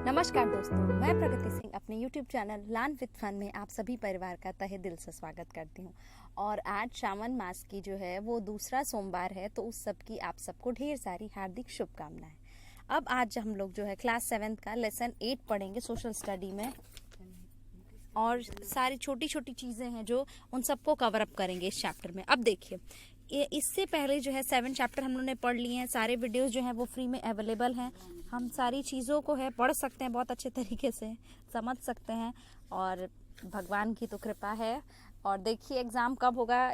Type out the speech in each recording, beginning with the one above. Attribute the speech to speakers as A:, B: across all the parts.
A: नमस्कार दोस्तों, मैं प्रगति सिंह अपने YouTube channel learn with fun में आप सभी परिवार का तहे दिल से स्वागत करती हूँ। और आज श्रावण मास की जो है वो दूसरा सोमवार है, तो उस सब की आप सबको ढेर सारी हार्दिक शुभकामनाएं। अब आज हम लोग जो है क्लास 7 का लेसन 8 पढ़ेंगे सोशल स्टडी में, और सारी छोटी छोटी चीज़ें हैं जो उन सबको कवर अप करेंगे इस चैप्टर में। अब देखिए, इससे पहले जो है 7 चैप्टर हम लोगों ने पढ़ लिए हैं। सारे वीडियोस जो हैं वो फ्री में अवेलेबल हैं। हम सारी चीज़ों को है पढ़ सकते हैं, बहुत अच्छे तरीके से समझ सकते हैं, और भगवान की तो कृपा है। और देखिए एग्ज़ाम कब होगा,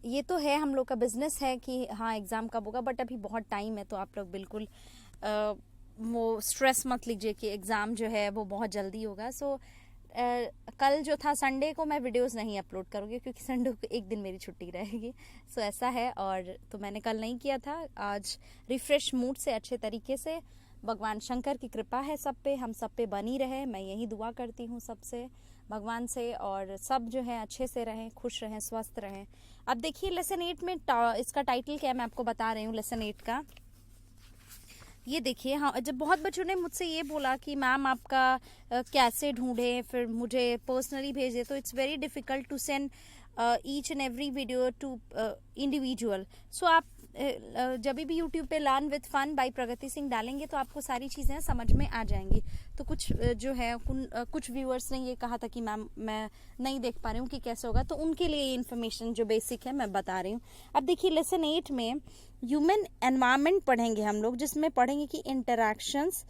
A: ये तो है हम लोग का बिजनेस है कि हाँ एग्ज़ाम कब होगा, बट अभी बहुत टाइम है, तो आप लोग बिल्कुल वो स्ट्रेस मत लीजिए कि एग्ज़ाम जो है वो बहुत जल्दी होगा। सो कल जो था संडे को मैं वीडियोस नहीं अपलोड करूँगी, क्योंकि संडे को एक दिन मेरी छुट्टी रहेगी। सो ऐसा है, और तो मैंने कल नहीं किया था। आज रिफ्रेश मूड से अच्छे तरीके से, भगवान शंकर की कृपा है सब पे, हम सब पे बनी रहे, मैं यही दुआ करती हूँ सबसे, भगवान से, और सब जो है अच्छे से रहें, खुश रहें, स्वस्थ रहें। अब देखिए लेसन 8 में इसका टाइटल क्या है मैं आपको बता रही हूँ। लेसन 8 का ये देखिए, हाँ, जब बहुत बच्चों ने मुझसे ये बोला कि मैम आपका कैसे ढूंढे, फिर मुझे पर्सनली भेजे, तो it's very difficult to send each and every video to individual. So आप जब भी यूट्यूब पे learn with fun by Pragati Singh डालेंगे तो आपको सारी चीज़ें समझ में आ जाएंगी। तो कुछ जो है कुछ व्यूअर्स ने ये कहा था कि मैम मैं नहीं देख पा रही हूँ कि कैसे होगा, तो उनके लिए ये इन्फॉर्मेशन जो बेसिक है मैं बता रही हूँ। अब देखिए लेसन 8 में ह्यूमन एनवायरनमेंट पढ़ेंगे हम लोग, जिसमें पढ़ेंगे कि interactions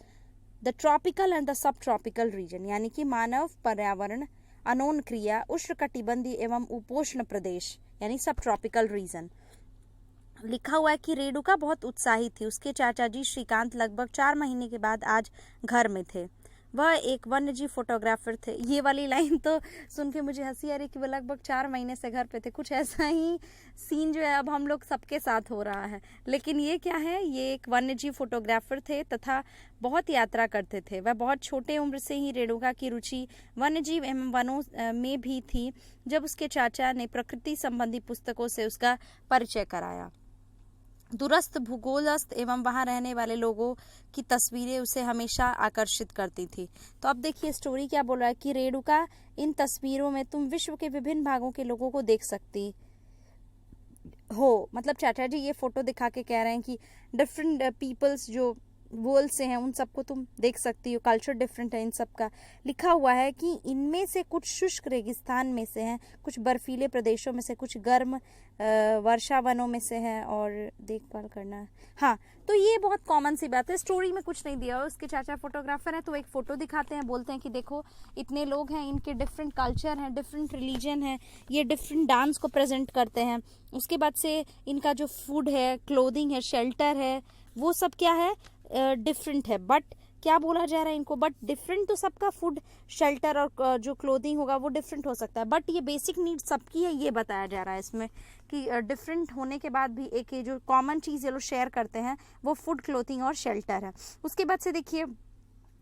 A: the tropical and the sub tropical region, यानी कि मानव पर्यावरण अनोन क्रिया उष्णकटिबंधीय एवं उपोष्ण प्रदेश यानी सब ट्रॉपिकल रीजन। लिखा हुआ है कि रेणुका बहुत उत्साही थी। उसके चाचा जी श्रीकांत लगभग 4 महीने के बाद आज घर में थे। वह एक वन्यजीव फोटोग्राफर थे। ये वाली लाइन तो सुन के मुझे हंसी आ रही कि वह लगभग 4 महीने से घर पे थे। कुछ ऐसा ही सीन जो है अब हम लोग सबके साथ हो रहा है। लेकिन ये क्या है, ये एक वन्यजीव फोटोग्राफर थे तथा बहुत यात्रा करते थे। वह बहुत छोटे उम्र से ही रेणुका की रुचि वन्यजीव एवं वनों में भी थी, जब उसके चाचा ने प्रकृति संबंधी पुस्तकों से उसका परिचय कराया। दूरस्थ भूगोलस्थ एवं वहां रहने वाले लोगों की तस्वीरें उसे हमेशा आकर्षित करती थी। तो अब देखिए स्टोरी क्या बोल रहा है कि रेणुका, इन तस्वीरों में तुम विश्व के विभिन्न भागों के लोगों को देख सकती हो। मतलब चाचा जी ये फोटो दिखा के कह रहे हैं कि डिफरेंट पीपल्स जो वर्ल्ड से हैं उन सबको तुम देख सकती हो, कल्चर डिफरेंट है इन सब का। लिखा हुआ है कि इनमें से कुछ शुष्क रेगिस्तान में से हैं, कुछ बर्फीले प्रदेशों में से, कुछ गर्म वर्षा वनों में से हैं, और देखभाल करना। हाँ, तो ये बहुत कॉमन सी बात है, स्टोरी में कुछ नहीं दिया हो। उसके चाचा फोटोग्राफर हैं तो एक फ़ोटो दिखाते हैं, बोलते हैं कि देखो इतने लोग हैं, इनके डिफरेंट कल्चर हैं, डिफरेंट रिलीजन है, ये डिफरेंट डांस को प्रेजेंट करते हैं। उसके बाद से इनका जो फूड है, क्लोथिंग है, शेल्टर है, वो सब क्या है, डिफरेंट है। बट क्या बोला जा रहा है इनको, बट डिफरेंट तो सबका फूड, शेल्टर और जो क्लोथिंग होगा वो डिफरेंट हो सकता है, बट ये बेसिक नीड सबकी है, ये बताया जा रहा है इसमें कि डिफरेंट होने के बाद भी एक जो कॉमन चीज़ ये लोग शेयर करते हैं वो फूड, क्लोथिंग और शेल्टर है। उसके बाद से देखिए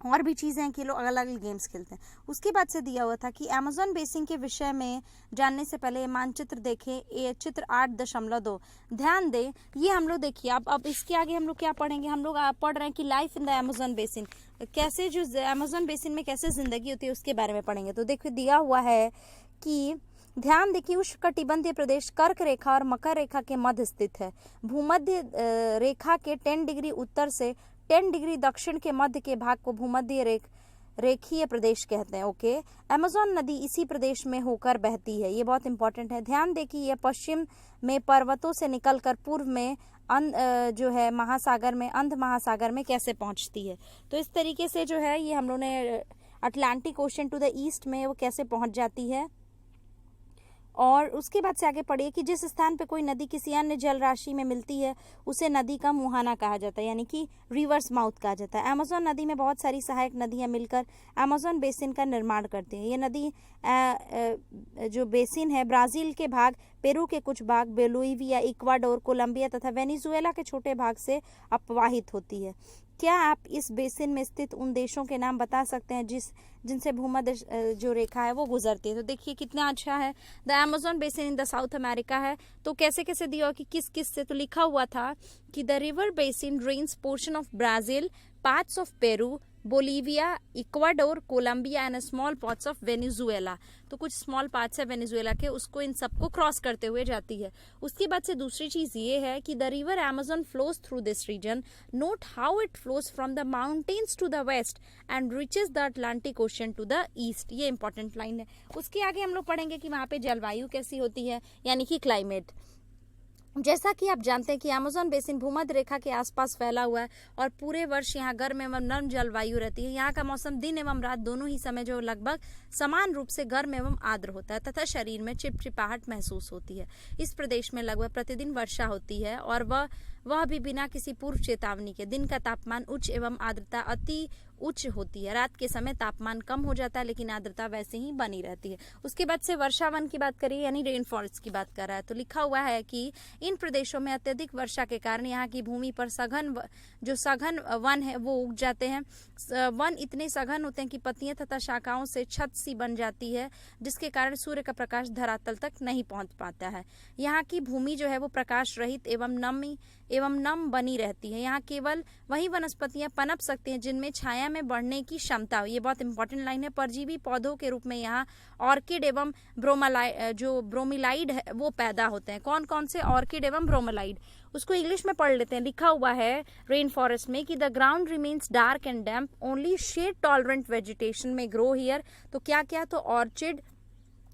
A: और भी चीज़ें हैं कि लोग अलग अलग गेम्स खेलते हैं। उसके बाद से दिया हुआ था कि अमेजोन बेसिन के विषय में जानने से पहले मानचित्र देखें। ये चित्र 8.2 ध्यान दें। ये हम लोग देखिए अब इसके आगे हम लोग क्या पढ़ेंगे, हम लोग पढ़ रहे हैं कि life in the Amazon basin, कैसे जो अमेजोन बेसिन में कैसे जिंदगी होती है उसके बारे में पढ़ेंगे। तो देखिए दिया हुआ है कि ध्यान देखिए, उष्णकटिबंधीय प्रदेश कर्क रेखा और मकर रेखा के मध्य स्थित है। भूमध्य रेखा के 10 डिग्री उत्तर से 10 डिग्री दक्षिण के मध्य के भाग को भूमध्य रेखीय प्रदेश कहते हैं। ओके, अमेजोन नदी इसी प्रदेश में होकर बहती है, ये बहुत इंपॉर्टेंट है। ध्यान दें कि यह पश्चिम में पर्वतों से निकलकर पूर्व में जो है महासागर में, अंध महासागर में कैसे पहुंचती है। तो इस तरीके से जो है ये हम लोगों ने Atlantic Ocean to the east में वो कैसे पहुंच जाती है। और उसके बाद से आगे पढ़िए कि जिस स्थान पे कोई नदी किसी अन्य जल राशि में मिलती है उसे नदी का मुहाना कहा जाता है, यानी कि रिवर्स माउथ कहा जाता है। अमेजोन नदी में बहुत सारी सहायक नदियां मिलकर अमेजोन बेसिन का निर्माण करती हैं। ये नदी जो बेसिन है ब्राजील के भाग, पेरू के कुछ भाग, बोलिविया, इक्वाडोर, कोलंबिया तथा वेनेजुएला के छोटे भाग से अपवाहित होती है। क्या आप इस बेसिन में स्थित उन देशों के नाम बता सकते हैं जिनसे भूमध्य जो रेखा है वो गुजरती है। तो देखिए कितना अच्छा है। The Amazon basin in the south America है। तो कैसे कैसे दिया कि किस किस से, तो लिखा हुआ था कि the river basin drains portion of Brazil, parts of Peru, Bolivia, Ecuador, Colombia and small parts of Venezuela. तो कुछ स्मॉल पार्ट्स है वेनेजुएला के, उसको इन सबको क्रॉस करते हुए जाती है। उसके बाद से दूसरी चीज ये है कि the river Amazon flows through this region, note how it flows from the mountains to the west and reaches the Atlantic Ocean to the east. ये इंपॉर्टेंट लाइन है। उसके आगे हम लोग पढ़ेंगे कि वहां पे जलवायु कैसी होती है, यानी कि क्लाइमेट। जैसा कि आप जानते हैं कि अमेज़न बेसिन भूमध्य रेखा के आसपास फैला हुआ है और पूरे वर्ष यहाँ गर्म एवं नर्म जलवायु रहती है। यहाँ का मौसम दिन एवं रात दोनों ही समय जो लगभग समान रूप से गर्म एवं आर्द्र होता है तथा शरीर में चिपचिपाहट महसूस होती है। इस प्रदेश में लगभग प्रतिदिन वर्षा होती है और वह भी बिना किसी पूर्व चेतावनी के। दिन का तापमान उच्च एवं आर्द्रता अति उच्च होती है। रात के समय तापमान कम हो जाता है लेकिन आर्द्रता वैसे ही बनी रहती है। उसके बाद से वर्षावन की बात करिए, यानी रेन फॉरेस्ट की बात कर रहा है, तो लिखा हुआ है कि इन प्रदेशों में अत्यधिक वर्षा के कारण यहाँ की भूमि पर सघन वन है वो उग जाते हैं। वन इतने सघन होते हैं कि पत्तियां तथा शाखाओं से छत सी बन जाती है, जिसके कारण सूर्य का प्रकाश धरातल तक नहीं पहुंच पाता है। यहाँ की भूमि जो है वो प्रकाश रहित एवं नम बनी रहती है। यहाँ केवल वही वनस्पतियां पनप सकती हैं जिनमें छाया में बढ़ने की क्षमता हो। ये बहुत इंपॉर्टेंट लाइन है। परजीवी पौधों के रूप में यहाँ ऑर्किड एवं ब्रोमिलाइड है वो पैदा होते हैं। कौन कौन से ऑर्किड एवं ब्रोमिलाइड, उसको इंग्लिश में पढ़ लेते हैं। लिखा हुआ है रेन फॉरेस्ट में कि the ground remains dark and damp, only shade tolerant vegetation में ग्रो हियर। तो क्या क्या, तो orchid,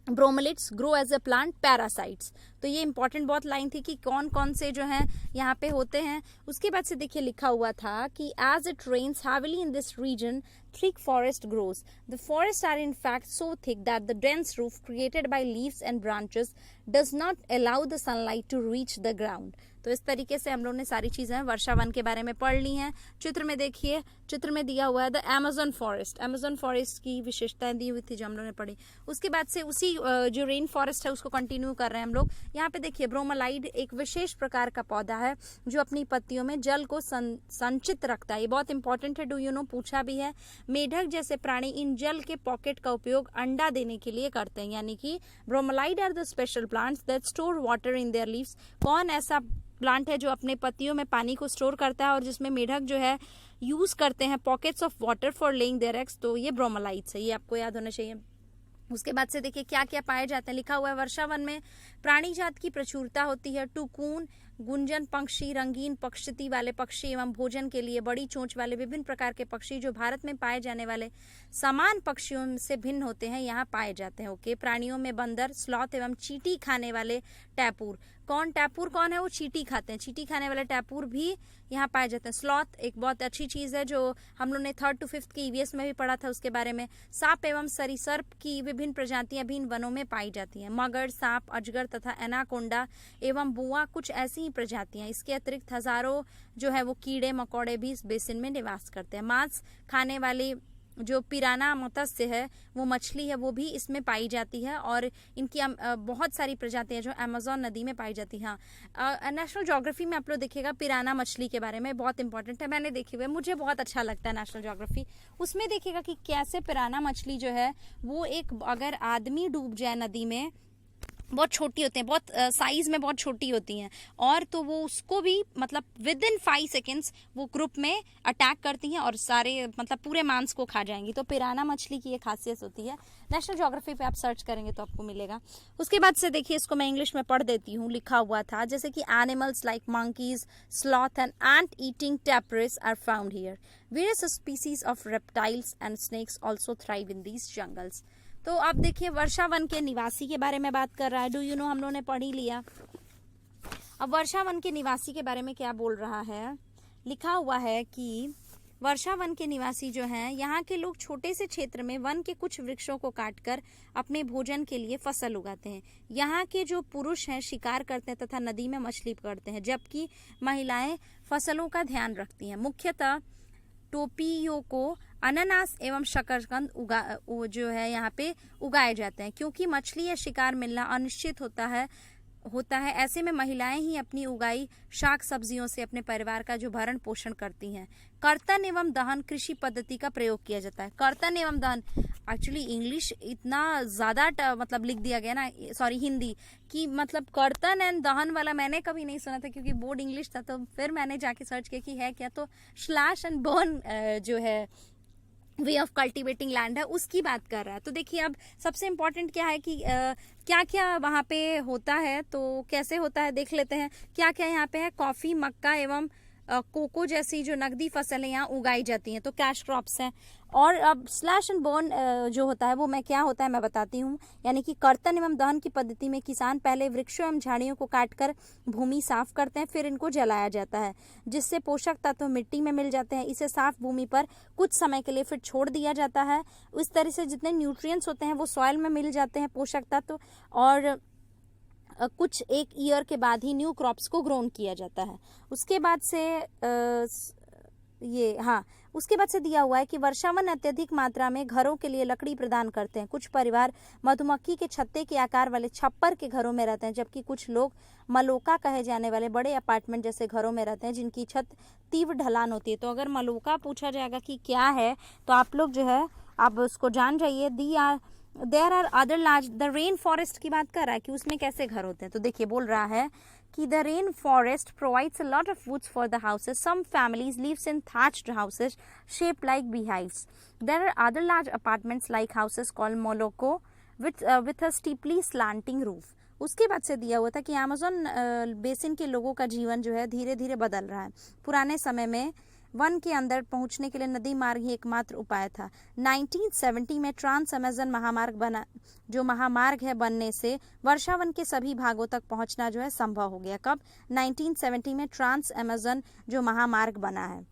A: bromeliads grow as a plant, parasites. तो ये इंपॉर्टेंट बहुत लाइन थी कि कौन कौन से जो हैं यहाँ पे होते हैं। उसके बाद से देखिए लिखा हुआ था कि as it rains heavily in this region thick forest grows. The forests are in fact so thick that the dense roof created by leaves and branches does not allow the sunlight to reach the ground. तो इस तरीके से हम लोग ने सारी चीजें वर्षा one के बारे में पढ़ ली हैं। चित्र में देखिए, चित्र में दिया हुआ है the Amazon forest. Amazon forest की विशेषताएं दी हुई थी जो हम लोग ने पढ़ी। उसके बाद से उसी जो रेन फॉरेस्ट है उसको कंटिन्यू कर रहे हैं हम लोग। यहाँ पे देखिए ब्रोमेलाइड एक विशेष प्रकार का पौधा है जो अपनी पत्तियों में जल को संचित रखता है। ये बहुत इंपॉर्टेंट है, डू यू नो, पूछा भी है। मेढक जैसे प्राणी इन जल के पॉकेट का उपयोग अंडा देने के लिए करते हैं, यानी कि bromeliad are the special plants that store water in their leaves. कौन ऐसा प्लांट है जो अपने पत्तियों में पानी को स्टोर करता है और जिसमें मेढक जो है यूज करते हैं pockets of water for laying their eggs, तो ये ब्रोमेलाइड्स है। ये आपको याद होना चाहिए। उसके बाद से देखिए क्या क्या पाए जाते हैं। लिखा हुआ है वर्षा वन में प्राणी जात की प्रचुरता होती है। टुकून, गुंजन पक्षी, रंगीन पक्षती वाले पक्षी एवं भोजन के लिए बड़ी चोंच वाले विभिन्न प्रकार के पक्षी जो भारत में पाए जाने वाले समान पक्षियों से भिन्न होते हैं यहाँ पाए जाते हैं। ओके, प्राणियों में बंदर, स्लॉथ एवं चींटी खाने वाले टैपूर। कौन टैपूर कौन है, वो चींटी खाते हैं। चींटी खाने वाले टैपूर भी यहाँ पाए जाते हैं। स्लॉथ एक बहुत अच्छी चीज है जो हम लोग ने 3rd to 5th के ईवीएस में भी पढ़ा था उसके बारे में। सांप एवं सरीसर्प की विभिन्न प्रजातियां भी इन वनों में पाई जाती हैं। मगर, सांप, अजगर तथा एनाकोंडा एवं बुआ कुछ ऐसी ही प्रजातियां। इसके अतिरिक्त हजारों जो है वो कीड़े मकोड़े भी इस बेसिन में निवास करते हैं। मांस खाने वाली जो पिराना मत्स्य है वो मछली है वो भी इसमें पाई जाती है और इनकी बहुत सारी प्रजातियां जो अमेज़न नदी में पाई जाती हैं। नेशनल ज्योग्राफी में आप लोग देखिएगा पिराना मछली के बारे में, बहुत इंपॉर्टेंट है, मैंने देखी हुई है, मुझे बहुत अच्छा लगता है नेशनल ज्योग्राफी। उसमें देखिएगा कि कैसे पिराना मछली जो है वो एक अगर आदमी डूब जाए नदी में, बहुत छोटी होती हैं, बहुत साइज में बहुत छोटी होती हैं, और तो वो उसको भी मतलब विद इन 5 सेकेंड्स वो ग्रुप में अटैक करती हैं और सारे मतलब पूरे मांस को खा जाएंगी। तो पिराना मछली की ये खासियत होती है। नेशनल ज्योग्राफी पे आप सर्च करेंगे तो आपको मिलेगा। उसके बाद से देखिए इसको मैं इंग्लिश में पढ़ देती हूँ। लिखा हुआ था जैसे कि animals like monkeys, sloth and ant eating tapirs are found here. Various species of reptiles and snakes also thrive in these jungles. तो अब देखिए वर्षा वन के निवासी के बारे में बात कर रहा है। डू यू नो, हम लोगों ने पढ़ ही लिया। अब वर्षा वन के निवासी के बारे में क्या बोल रहा है, लिखा हुआ है कि वर्षा वन के निवासी जो हैं यहाँ के लोग छोटे से क्षेत्र में वन के कुछ वृक्षों को काटकर अपने भोजन के लिए फसल उगाते हैं। यहाँ के जो पुरुष हैं शिकार करते हैं तथा नदी में मछली पकड़ते हैं, जबकि महिलाएं फसलों का ध्यान रखती हैं। मुख्यतः टोपियों को अनानास एवं शकरकंद जो है यहाँ पे उगाए जाते हैं। क्योंकि मछली या शिकार मिलना अनिश्चित होता है होता है। ऐसे में महिलाएं ही अपनी उगाई शाक सब्जियों से अपने परिवार का जो भरण पोषण करती हैं। कर्तन एवं दहन कृषि पद्धति का प्रयोग किया जाता है। कर्तन एवं दहन, एक्चुअली इंग्लिश इतना ज्यादा मतलब लिख दिया गया ना, सॉरी हिंदी कि मतलब कर्तन एंड दहन वाला मैंने कभी नहीं सुना था, क्योंकि बोर्ड इंग्लिश था। तो फिर मैंने जाके सर्च किया कि है क्या, तो स्लैश एंड बर्न जो है वे ऑफ कल्टिवेटिंग लैंड है, उसकी बात कर रहा है। तो देखिए अब सबसे इम्पोर्टेंट क्या है कि क्या क्या वहाँ पे होता है, तो कैसे होता है देख लेते हैं। क्या क्या यहाँ पे है, कॉफी, मक्का एवं कोको जैसी जो नकदी फसलें यहाँ उगाई जाती हैं, तो कैश क्रॉप्स हैं। और अब स्लैश एंड बर्न जो होता है वो मैं क्या होता है मैं बताती हूँ। यानी कि कर्तन एवं दहन की पद्धति में किसान पहले वृक्षों एवं झाड़ियों को काटकर भूमि साफ करते हैं, फिर इनको जलाया जाता है, जिससे पोषक तत्व मिट्टी में मिल जाते हैं। इसे साफ भूमि पर कुछ समय के लिए फिर छोड़ दिया जाता है। इस तरह से जितने न्यूट्रिएंट्स होते हैं वो सॉइल में मिल जाते हैं, पोषक तत्व, और कुछ एक ईयर के बाद ही न्यू क्रॉप्स को ग्रोन किया जाता है। उसके बाद से उसके बाद से दिया हुआ है कि वर्षावन अत्यधिक मात्रा में घरों के लिए लकड़ी प्रदान करते हैं। कुछ परिवार मधुमक्खी के छत्ते के आकार वाले छप्पर के घरों में रहते हैं, जबकि कुछ लोग मलोका कहे जाने वाले बड़े अपार्टमेंट जैसे घरों में रहते हैं, जिनकी छत तीव्र ढलान होती है। तो अगर मलोका पूछा जाएगा कि क्या है, तो आप लोग जो है आप उसको जान जाइए। There are other large, the rain forest की बात कर रहा है कि उसमें कैसे घर होते हैं। तो देखिए बोल रहा है कि the rain forest provides a lot of woods for the houses, some families lives in thatched houses shaped like beehives. There are other large apartments like houses called moloko with a steeply slanting roof. उसके बाद से दिया हुआ था कि Amazon basin के लोगों का जीवन जो है धीरे धीरे बदल रहा है। पुराने समय में वन के अंदर पहुंचने के लिए नदी मार्ग ही एकमात्र उपाय था। 1970 में ट्रांस अमेज़न महामार्ग बना, जो महामार्ग है बनने से वर्षावन के सभी भागों तक पहुंचना जो है संभव हो गया। कब? 1970 में ट्रांस अमेज़न जो महामार्ग बना है,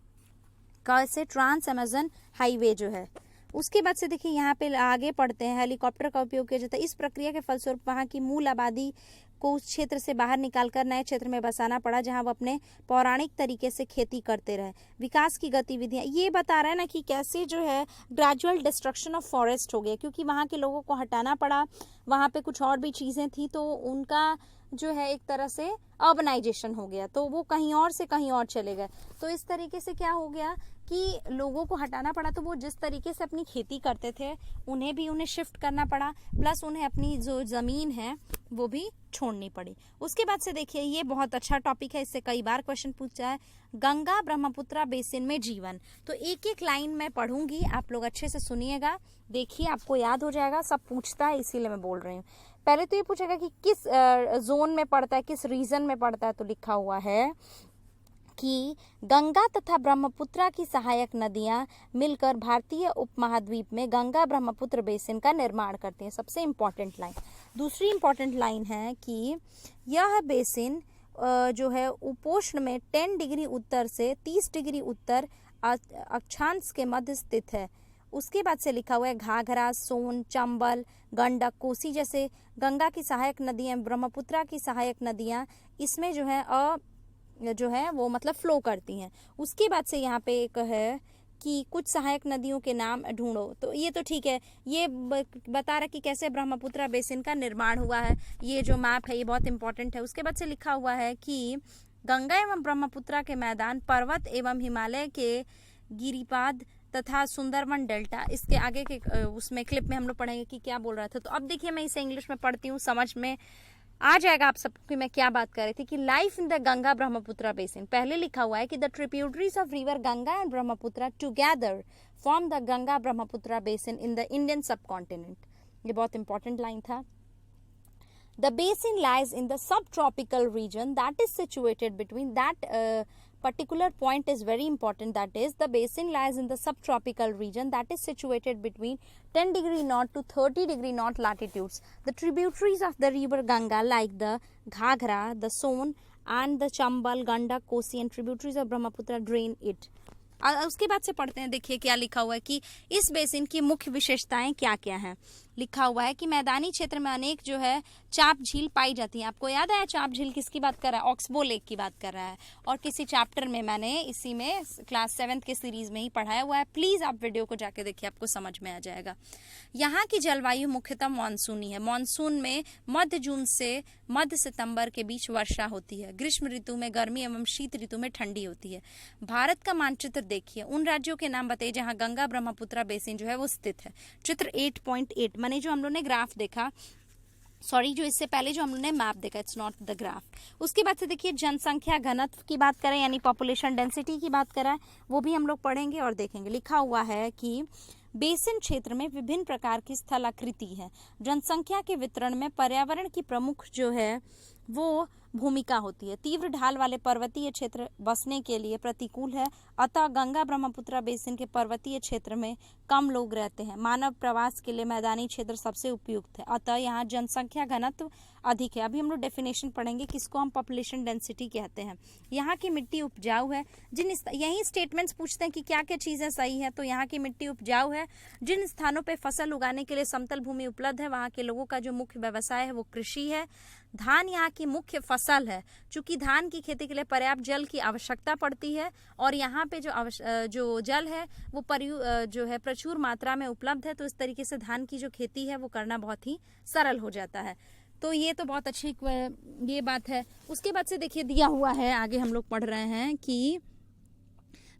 A: कैसे? ट्रांस अमेज़न हाईवे जो है। उसके बाद से देखिए यहाँ पे आगे पढ़ते हैं, हेलीकॉप्टर का उपयोग किया जाता है। इस प्रक्रिया के फलस्वरूप वहाँ की मूल आबादी को उस क्षेत्र से बाहर निकालकर नए क्षेत्र में बसाना पड़ा, जहां वो अपने पौराणिक तरीके से खेती करते रहे। विकास की गतिविधियां ये बता रहा है ना कि कैसे जो है ग्रेजुअल डिस्ट्रक्शन ऑफ फॉरेस्ट हो गया, क्योंकि वहां के लोगों को हटाना पड़ा। वहां पे कुछ और भी चीजें थी, तो उनका जो है एक तरह से अर्बनाइजेशन हो गया, तो वो कहीं और से कहीं और चले गए। तो इस तरीके से क्या हो गया कि लोगों को हटाना पड़ा, तो वो जिस तरीके से अपनी खेती करते थे उन्हें शिफ्ट करना पड़ा, प्लस उन्हें अपनी जो जमीन है वो भी छोड़नी पड़ी। उसके बाद से देखिए ये बहुत अच्छा टॉपिक है, इससे कई बार क्वेश्चन पूछा है, गंगा ब्रह्मपुत्रा बेसिन में जीवन। तो एक एक लाइन मैं पढ़ूंगी, आप लोग अच्छे से सुनिएगा, देखिए आपको याद हो जाएगा। सब पूछता है इसीलिए मैं बोल रही हूँ। पहले तो ये पूछेगा कि किस जोन में पड़ता है, किस रीजन में पड़ता है। तो लिखा हुआ है कि गंगा तथा ब्रह्मपुत्रा की सहायक नदियां मिलकर भारतीय उपमहाद्वीप में गंगा ब्रह्मपुत्र बेसिन का निर्माण करती हैं। सबसे इम्पोर्टेंट लाइन। दूसरी इम्पोर्टेंट लाइन है कि यह बेसिन जो है उपोष्ण में 10 डिग्री उत्तर से 30 डिग्री उत्तर अक्षांश के मध्य स्थित है। उसके बाद से लिखा हुआ है घाघरा, सोन, चंबल, गंडक, कोसी जैसे गंगा की सहायक नदियां, ब्रह्मपुत्रा की सहायक नदियां इसमें जो है वो मतलब फ्लो करती हैं। उसके बाद से यहाँ पे एक है कि कुछ सहायक नदियों के नाम ढूंढो। तो ये तो ठीक है, ये बता रहा कि कैसे ब्रह्मपुत्रा बेसिन का निर्माण हुआ है। ये जो मैप है ये बहुत इंपॉर्टेंट है। उसके बाद से लिखा हुआ है कि गंगा एवं ब्रह्मपुत्रा के मैदान पर्वत एवं हिमालय के गिरिपाद तथा सुंदरवन डेल्टा। इसके आगे के उसमें क्लिप में हम लोग पढ़ेंगे कि क्या बोल रहा था। तो अब देखिए मैं इसे इंग्लिश में पढ़ती हूँ, समझ में आ जाएगा आप सबको कि मैं क्या बात कर रही थी। कि life in the Ganga Brahmaputra basin, पहले लिखा हुआ है कि the tributaries of river Ganga and Brahmaputra together form the Ganga Brahmaputra basin in the Indian subcontinent. ये बहुत इंपॉर्टेंट लाइन था। The basin lies in the subtropical region that is situated between that particular point is very important. That is, the basin lies in the subtropical region that is situated between 10 degree north to 30 degree north latitudes. The tributaries of the river Ganga like the Ghaghra, the Son and the Chambal, Gandak, Kosi and tributaries of Brahmaputra drain it. उसके बाद से पढ़ते हैं, देखिए क्या लिखा हुआ है कि इस बेसिन की मुख्य विशेषताएं क्या क्या हैं। लिखा हुआ है कि मैदानी क्षेत्र में अनेक जो है चाप झील पाई जाती है। आपको याद है चाप झील किसकी बात कर रहा है? ऑक्सबो लेक की बात कर रहा है, और किसी चैप्टर में मैंने इसी में क्लास 7 के सीरीज में ही पढ़ाया हुआ है। प्लीज आप वीडियो को जाके देखिए, आपको समझ में आ जाएगा। यहाँ की जलवायु मुख्यतः मानसूनी है। मानसून में मध्य जून से मध्य सितंबर के बीच वर्षा होती है। ग्रीष्म ऋतु में गर्मी एवं शीत ऋतु में ठंडी होती है। भारत का मानचित्र देखिए, उन राज्यों के नाम बताइए जहां गंगा ब्रह्मपुत्र बेसिन जो है वो स्थित है। चित्र 8.8 माने जो हम लोग ने ग्राफ देखा, सॉरी जो इससे पहले जो हम लोग ने मैप देखा, इट्स नॉट द ग्राफ। उसके बाद से देखिए जनसंख्या घनत्व की बात करें यानी पॉपुलेशन डेंसिटी की बात करें, वो भी हम लोग पढ़ेंगे और देखेंगे। लिखा हुआ है कि बेसिन क्षेत्र में विभिन्न प्रकार की स्थलाकृति है। जनसंख्या के वितरण में पर्यावरण की प्रमुख जो है वो भूमिका होती है। तीव्र ढाल वाले पर्वतीय क्षेत्र बसने के लिए प्रतिकूल है, अतः गंगा ब्रह्मपुत्र बेसिन के पर्वतीय क्षेत्र में कम लोग रहते हैं। मानव प्रवास के लिए मैदानी क्षेत्र सबसे उपयुक्त है, अतः यहाँ जनसंख्या घनत्व अधिक है। अभी हम लोग डेफिनेशन पढ़ेंगे किसको हम पॉपुलेशन डेंसिटी कहते हैं। यहाँ की मिट्टी उपजाऊ है। यही स्टेटमेंट्स पूछते हैं कि क्या क्या चीजें सही है, तो यहाँ की मिट्टी उपजाऊ है। जिन स्थानों पे फसल उगाने के लिए समतल भूमि उपलब्ध है, वहाँ के लोगों का जो मुख्य व्यवसाय है वो कृषि है। धान यहाँ की मुख्य फसल है। चूंकि धान की खेती के लिए पर्याप्त जल की आवश्यकता पड़ती है और यहाँ पे जो जल है वो जो है प्रचुर मात्रा में उपलब्ध है, तो इस तरीके से धान की जो खेती है वो करना बहुत ही सरल हो जाता है। तो ये तो बहुत अच्छी ये बात है। उसके बाद से देखिए दिया हुआ है, आगे हम लोग पढ़ रहे हैं कि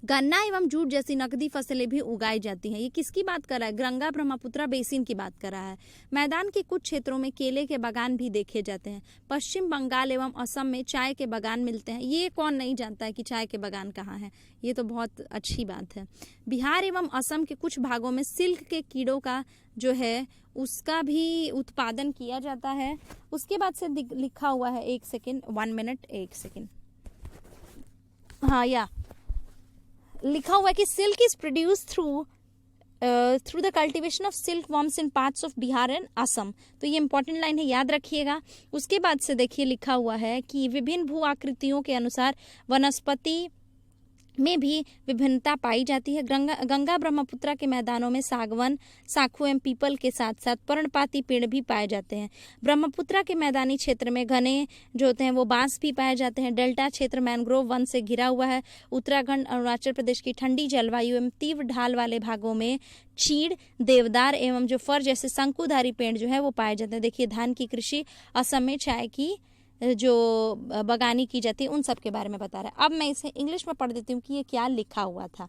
A: गन्ना एवं जूट जैसी नकदी फसलें भी उगाई जाती हैं। ये किसकी बात कर रहा है? गंगा ब्रह्मपुत्र बेसिन की बात कर रहा है। मैदान के कुछ क्षेत्रों में केले के बागान भी देखे जाते हैं। पश्चिम बंगाल एवं असम में चाय के बागान मिलते हैं। ये कौन नहीं जानता है कि चाय के बागान कहाँ है? ये तो बहुत अच्छी बात है। बिहार एवं असम के कुछ भागों में सिल्क के कीड़ों का जो है उसका भी उत्पादन किया जाता है। उसके बाद से लिखा हुआ है, एक सेकेंड, हाँ या लिखा हुआ है कि silk is produce through the cultivation of silk worms in parts of Bihar and Assam. तो ये इंपॉर्टेंट लाइन है, याद रखिएगा। उसके बाद से देखिए लिखा हुआ है कि विभिन्न भू आकृतियों के अनुसार वनस्पति में भी विभिन्नता पाई जाती है। गंगा ब्रह्मपुत्र के मैदानों में सागवन, साखू एवं पीपल के साथ साथ पर्णपाती पेड़ भी पाए जाते हैं। ब्रह्मपुत्र के मैदानी क्षेत्र में घने जो होते हैं वो बांस भी पाए जाते हैं। डेल्टा क्षेत्र मैंग्रोव वन से घिरा हुआ है। उत्तराखंड, अरुणाचल प्रदेश की ठंडी जलवायु एवं तीव्र ढाल वाले भागों में चीड़, देवदार एवं जो फर जैसे शंकुधारी पेड़ जो है वो पाए जाते हैं। देखिए धान की कृषि, असम में चाय की जो बगानी की जाती है, उन सब के बारे में बता रहा है। अब मैं इसे इंग्लिश में पढ़ देती हूँ कि ये क्या लिखा हुआ था।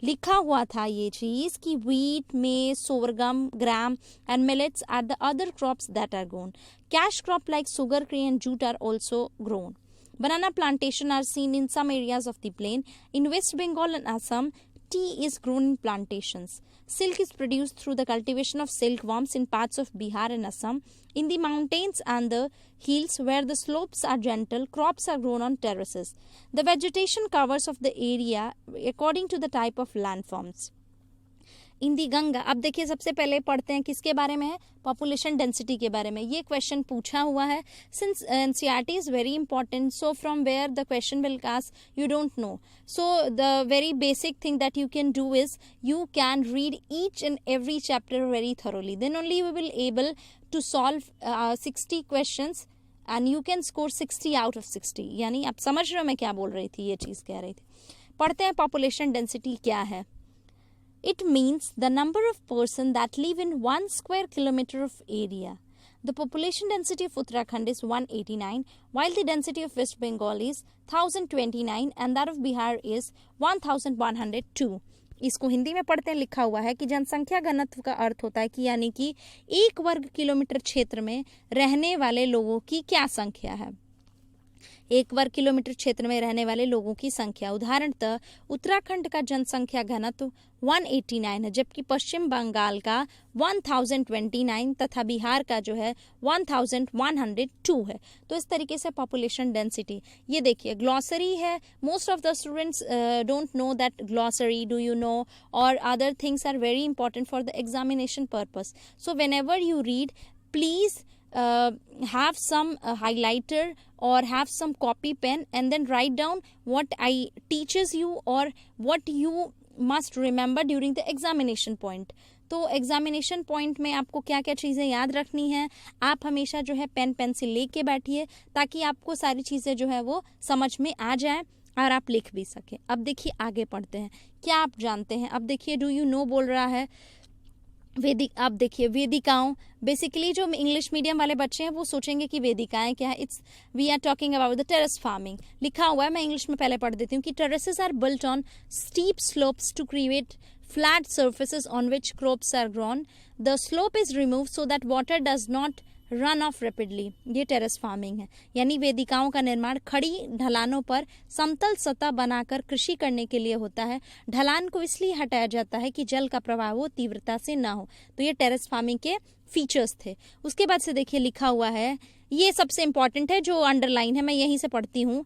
A: लिखा हुआ था ये चीज कि wheat, maize, sorghum, gram and millets are the other crops that are grown. Cash crop like sugarcane and jute are also grown. Banana plantation are seen in some areas of the plain. In West Bengal and Assam, tea is grown in plantations. Silk is produced through the cultivation of silkworms in parts of Bihar and Assam. In the mountains and the hills where the slopes are gentle, crops are grown on terraces. The vegetation covers of the area according to the type of landforms. इन दी गंगा, अब देखिए सबसे पहले पढ़ते हैं किसके बारे में है? पॉपुलेशन डेंसिटी के बारे में। ये क्वेश्चन पूछा हुआ है। Since NCERT is very important, so from where the question will ask you don't know, so the very basic thing that you can do is you can read each and every chapter very thoroughly, then only you will able to solve 60 questions and you can score 60 out of 60। यानी आप समझ रहे हो मैं क्या बोल रही थी, ये चीज कह रही थी। पढ़ते हैं पॉपुलेशन डेंसिटी क्या है। It means the number of persons that live in 1 square kilometer of area. The population density of Uttarakhand is 189, while the density of West Bengal is 1029 and that of Bihar is 1102. इसको हिंदी में पढ़ते हैं। लिखा हुआ है कि जनसंख्या घनत्व का अर्थ होता है कि यानी कि 1 वर्ग किलोमीटर क्षेत्र में रहने वाले लोगों की क्या संख्या है। 1 वर्ग किलोमीटर क्षेत्र में रहने वाले लोगों की संख्या। उदाहरणतः उत्तराखंड का जनसंख्या घनत्व 189 है, जबकि पश्चिम बंगाल का 1029 तथा बिहार का जो है 1102 है। तो इस तरीके से पॉपुलेशन डेंसिटी। ये देखिए ग्लॉसरी है। Most of the students don't know that glossary, do you know, और other things are very important for the examination purpose. So whenever you read, please have some highlighter or have some copy pen and then write down what I teaches you or what you must remember during the examination point. तो examination point में आपको क्या क्या चीज़ें याद रखनी है, आप हमेशा जो है पेन पेंसिल लेके बैठिए ताकि आपको सारी चीज़ें जो है वो समझ में आ जाए और आप लिख भी सकें। अब देखिए आगे पढ़ते हैं, क्या आप जानते हैं। अब देखिए डू यू नो बोल रहा है वेदिक। अब देखिए वेदिकाओं, बेसिकली जो इंग्लिश मीडियम वाले बच्चे हैं वो सोचेंगे कि वेदिकाएं क्या है। It's we are talking about the terrace farming. लिखा हुआ है, मैं इंग्लिश में पहले पढ़ देती हूँ कि terraces are built on steep slopes to create flat surfaces on which crops are grown. The slope is removed so that water does not run of rapidly. ये टेरेस फार्मिंग है, यानी वेदिकाओं का निर्माण खड़ी ढलानों पर समतल सतह बनाकर कृषि करने के लिए होता है। ढलान को इसलिए हटाया जाता है कि जल का प्रवाह वो तीव्रता से ना हो। तो ये टेरेस फार्मिंग के फीचर्स थे। उसके बाद से देखिए लिखा हुआ है, ये सबसे इंपॉर्टेंट है, जो अंडरलाइन है, मैं यहीं से पढ़ती हूँ।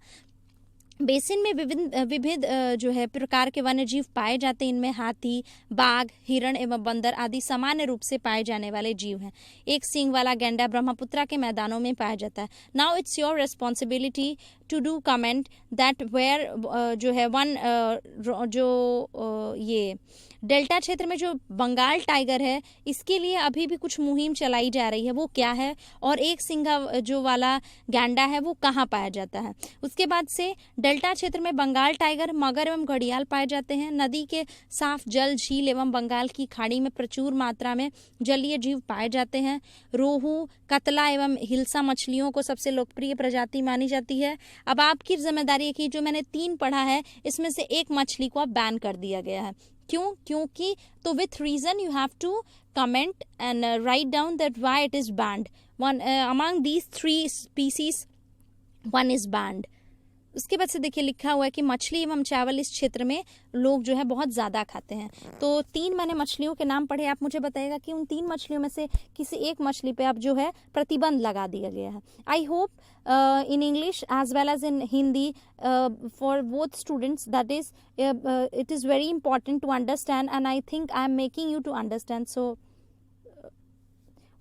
A: बेसिन में विविध जो है प्रकार के वन्य जीव पाए जाते हैं। इनमें हाथी, बाघ, हिरण एवं बंदर आदि सामान्य रूप से पाए जाने वाले जीव हैं। एक सींग वाला गैंडा ब्रह्मपुत्रा के मैदानों में पाया जाता है। Now it's your responsibility to do comment that where जो है वन ये डेल्टा क्षेत्र में जो बंगाल टाइगर है इसके लिए अभी भी कुछ मुहिम चलाई जा रही है, वो क्या है, और एक सिंगा जो वाला गैंडा है वो कहाँ पाया जाता है। उसके बाद से डेल्टा क्षेत्र में बंगाल टाइगर, मगर एवं घड़ियाल पाए जाते हैं। नदी के साफ जल, झील एवं बंगाल की खाड़ी में प्रचुर मात्रा में जलीय जीव पाए जाते हैं। रोहू, कतला एवं हिल्सा मछलियों को सबसे लोकप्रिय प्रजाति मानी जाती है। अब आपकी जिम्मेदारी है कि जो मैंने 3 पढ़ा है इसमें से एक मछली को अब बैन कर दिया गया है। क्यों? क्योंकि तो with reason you have to comment and write down that why it is banned. One among these 3 species one is banned. उसके बाद से देखिए लिखा हुआ है कि मछली एवं चावल इस क्षेत्र में लोग जो है बहुत ज़्यादा खाते हैं। तो 3 मैंने मछलियों के नाम पढ़े, आप मुझे बताइएगा कि उन 3 मछलियों में से किसी एक मछली पे अब जो है प्रतिबंध लगा दिया गया है। I hope in English as well as in Hindi for both students, that is it is very important to understand and I think I am making you to understand. So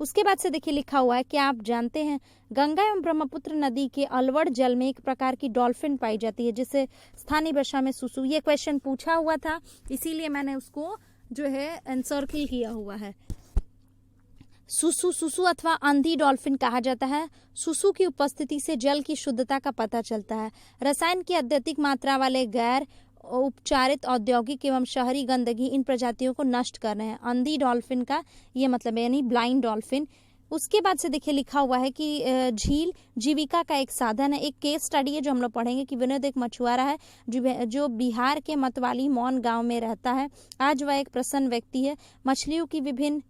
A: उसके बाद से देखिए लिखा हुआ है कि आप जानते हैं गंगा एवं ब्रह्मपुत्र नदी के अलवड़ जल में एक प्रकार की डॉल्फिन पाई जाती है जिसे स्थानीय भाषा में सुसु। ये क्वेश्चन पूछा हुआ था इसीलिए मैंने उसको जो है एनसर्किल किया हुआ है। सुसु, सुसु अथवा अंधी डॉल्फिन कहा जाता है। सुसु की उपस्थिति से जल की शुद्धता का पता चलता है। रसायन की अत्यधिक मात्रा वाले गैर उपचारित औद्योगिक एवं शहरी गंदगी इन प्रजातियों को नष्ट कर रहे हैं। अंधी डॉल्फिन का ये मतलब है, यानी ब्लाइंड डॉल्फिन। उसके बाद से देखिए लिखा हुआ है कि झील जीविका का एक साधन है। एक केस स्टडी है जो हम लोग पढ़ेंगे कि विनोद एक मछुआरा है जो बिहार के मतवाली मौन गांव में रहता है। आज वह एक प्रसन्न व्यक्ति है। मछलियों की विभिन्न,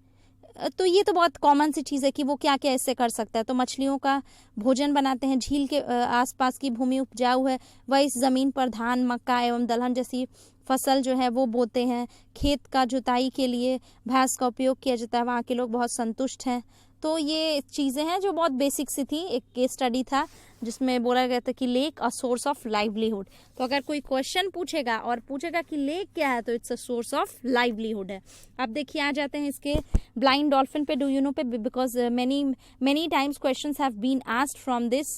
A: तो ये तो बहुत कॉमन सी चीज़ है कि वो क्या क्या इससे कर सकता है। तो मछलियों का भोजन बनाते हैं। झील के आसपास की भूमि उपजाऊ है, वह इस ज़मीन पर धान, मक्का एवं दलहन जैसी फसल जो है वो बोते हैं। खेत का जुताई के लिए भैंस का उपयोग किया जाता है। वहाँ के लोग बहुत संतुष्ट हैं। तो ये चीज़ें हैं जो बहुत बेसिक सी थी। एक केस स्टडी था जिसमें बोला गया था कि lake a source of livelihood. तो अगर कोई क्वेश्चन पूछेगा और पूछेगा कि लेक क्या है तो it's a source of livelihood है। अब देखिए आ जाते हैं इसके ब्लाइंड डॉल्फिन पे, डू यू नो पे, because many times questions have been asked from this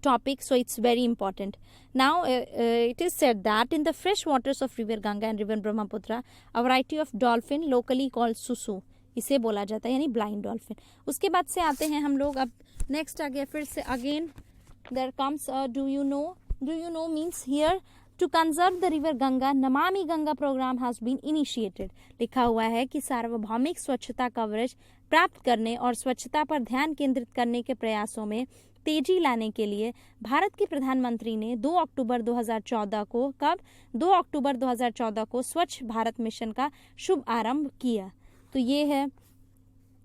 A: topic, so it's very important. Now it is said that in the fresh waters of river Ganga and river Brahmaputra a variety of dolphin locally called susu, इसे बोला जाता है, यानी blind dolphin. उसके बाद से आते हैं हम लोग अब नेक्स्ट आ गया फिर से again there comes do you know means here to conserve the river Ganga Namami Ganga programme has been initiated. लिखा हुआ है कि सार्वभौमिक स्वच्छता कवरेज प्राप्त करने और स्वच्छता पर ध्यान केंद्रित करने के प्रयासों में तेजी लाने के लिए भारत के प्रधानमंत्री ने 2 अक्टूबर 2014 को 2 अक्टूबर 2014 को स्वच्छ भारत मिशन का शुभ आरंभ किया। तो ये है।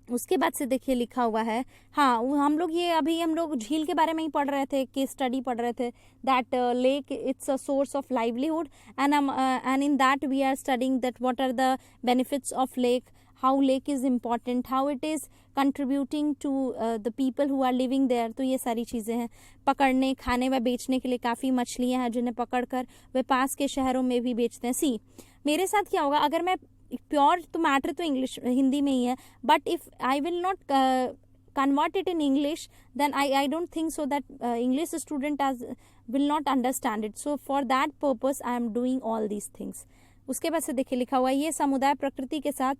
A: उसके बाद से देखिए लिखा हुआ है, हाँ हम लोग झील के बारे में ही पढ़ रहे थे, केस स्टडी पढ़ रहे थे that lake it's a source of livelihood and in that we are studying that what are the benefits of lake, how lake is important, how it is contributing to the people who are living there. तो ये सारी चीज़ें हैं। पकड़ने, खाने व बेचने के लिए काफ़ी मछलियाँ हैं जिन्हें पकड़कर वे पास के शहरों में भी बेचते हैं। सी मेरे साथ क्या होगा, अगर मैं प्योर तो मैटर तो इंग्लिश हिंदी में ही है, but if I will not convert it in English then I don't think so that English student as will not understand it. So for that purpose I am doing all these things. उसके बाद से देखिए लिखा हुआ है ये समुदाय प्रकृति के साथ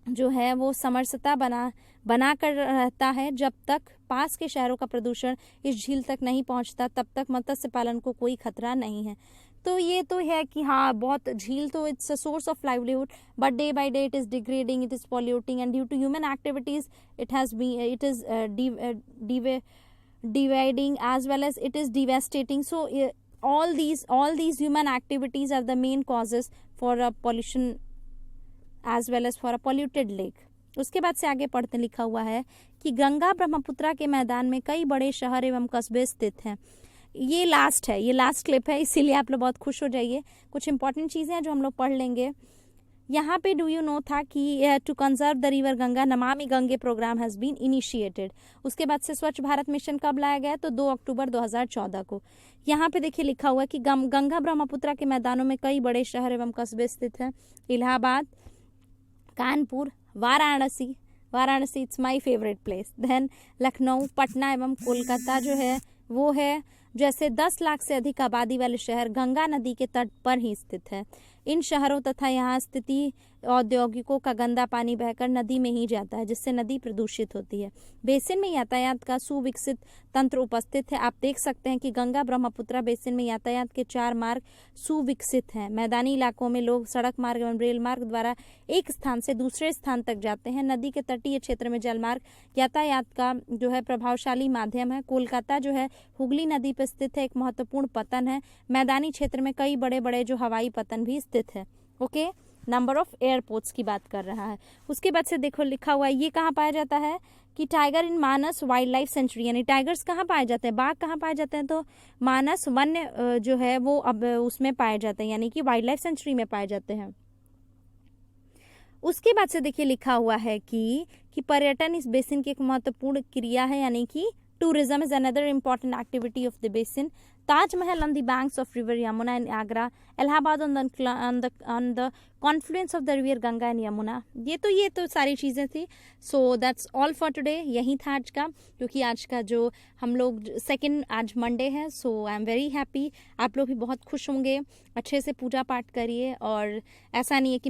A: जो है वो समरसता बना कर रहता है। जब तक पास के शहरों का प्रदूषण इस झील तक नहीं पहुंचता तब तक मत्स्य पालन को कोई खतरा नहीं है। तो ये तो है कि हाँ, बहुत झील तो it's a source of livelihood, but day by day it is degrading, it is polluting, and due to human activities it is dividing as well as it is devastating. So all these human activities are the main causes for a pollution as well as for a polluted lake. उसके बाद से आगे पढ़ते लिखा हुआ है कि गंगा ब्रह्मपुत्रा के मैदान में कई बड़े शहर एवं कस्बे स्थित हैं। ये लास्ट क्लिप है, इसीलिए आप लोग बहुत खुश हो जाइए। कुछ इंपॉर्टेंट चीज़ें हैं जो हम लोग पढ़ लेंगे यहाँ पे। डू यू नो था कि to conserve the river Ganga Namami Gange programme has been initiated. उसके बाद से स्वच्छ भारत मिशन कब लाया गया? तो 2 अक्टूबर 2014 को। यहाँ पे देखिए लिखा हुआ है कि गंगा ब्रह्मपुत्रा के मैदानों में कई बड़े शहर एवं कस्बे स्थित हैं। Allahabad, Kanpur, Varanasi it's my favourite place. Then Lucknow, Patna एवं कोलकाता जो है वो है। जैसे 10 लाख से अधिक आबादी वाले शहर गंगा नदी के तट पर ही स्थित है। इन शहरों तथा यहाँ स्थिति औद्योगिकों का गंदा पानी बहकर नदी में ही जाता है, जिससे नदी प्रदूषित होती है। बेसिन में यातायात का सुविकसित तंत्र उपस्थित है। आप देख सकते हैं कि गंगा ब्रह्मपुत्रा बेसिन में यातायात के 4 मार्ग सुविकसित हैं। मैदानी इलाकों में लोग सड़क मार्ग एवं रेल मार्ग द्वारा एक स्थान से दूसरे स्थान तक जाते हैं। नदी के तटीय क्षेत्र में जलमार्ग यातायात का जो है प्रभावशाली माध्यम है। कोलकाता जो है हुगली नदी पर स्थित है, एक महत्वपूर्ण पतन है। मैदानी क्षेत्र में कई बड़े बड़े जो हवाई पतन भी स्थित है। ओके, नंबर ऑफ एयरपोर्ट्स की बात कर रहा है। उसके बाद से देखो लिखा हुआ है ये कहाँ पाया जाता है कि tiger in Manas wild life sanctuary, यानी टाइगर्स कहाँ पाए जाते हैं, बाघ कहाँ पाए जाते हैं? तो मानस वन्य जो है वो अब उसमें पाए जाते हैं, यानी कि वाइल्ड लाइफ सेंचुरी में पाए जाते हैं। उसके बाद से देखिए लिखा हुआ है कि पर्यटन इस बेसिन की एक महत्वपूर्ण क्रिया है, यानी कि tourism is another important activity of the basin. Taj Mahal on the banks of river Yamuna in Agra, Allahabad on the confluence of the river Ganga and Yamuna. ये तो सारी चीज़ें थी. So that's all for today. यही था आज का, क्योंकि आज का जो हम लोग आज मंडे है. So I am very happy. आप लोग भी बहुत खुश होंगे. अच्छे से पूजा पाठ करिए, और ऐसा नहीं है कि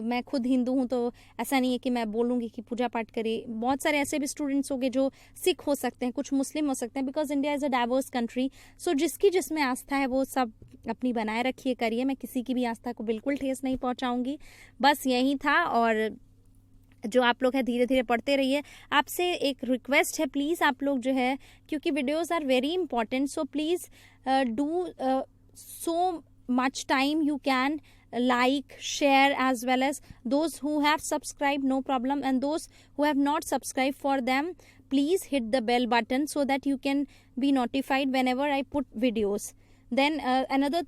A: मैं खुद हिंदू हूँ तो ऐसा नहीं है कि मैं बोलूँगी कि पूजा पाठ करिए. बहुत सारे ऐसे भी स्टूडेंट्स होंगे जो सिख हो सकते हैं, कुछ मुस्लिम हो सकते हैं, because India is a diverse country. So जिसकी जिसमें आस्था है वो सब अपनी बनाए रखिए, करिए. मैं किसी की भी आस्था को बिल्कुल ठेस नहीं पहुंचाऊंगी. बस यही था. और जो आप लोग हैं धीरे धीरे पढ़ते रहिए. आपसे एक रिक्वेस्ट है, प्लीज़ आप लोग जो है, क्योंकि videos are very important, so please do so much time you can like, share, as well as those who have subscribed, no problem, and those who have not subscribed, for them please hit the bell button so that you can be notified whenever I put videos. Then another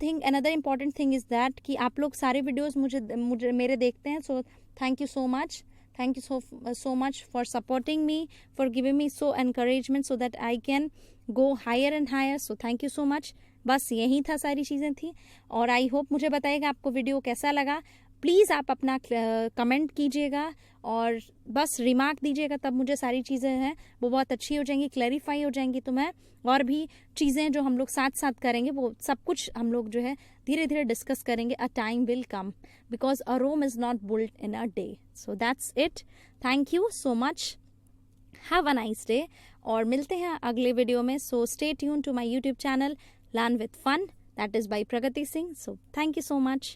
A: important thing is that कि आप लोग सारे videos मुझे मेरे देखते हैं. So thank you so much. Thank you so much for supporting me, for giving me so encouragement so that I can go higher and higher. So thank you so much. बस यही था, सारी चीज़ें थी. और आई होप मुझे बताइएगा आपको वीडियो कैसा लगा. प्लीज़ आप अपना कमेंट कीजिएगा और बस रिमार्क दीजिएगा, तब मुझे सारी चीज़ें हैं वो बहुत अच्छी हो जाएंगी, क्लैरिफाई हो जाएंगी. तो मैं और भी चीज़ें जो हम लोग साथ साथ करेंगे वो सब कुछ हम लोग जो है धीरे धीरे डिस्कस करेंगे. A time will come, because a Rome is not built in a day. So that's it. Thank you so much. Have a nice day, और मिलते हैं अगले वीडियो में. So stay tune to my YouTube channel Learn with Fun, that is by Pragati Singh. So thank you so much.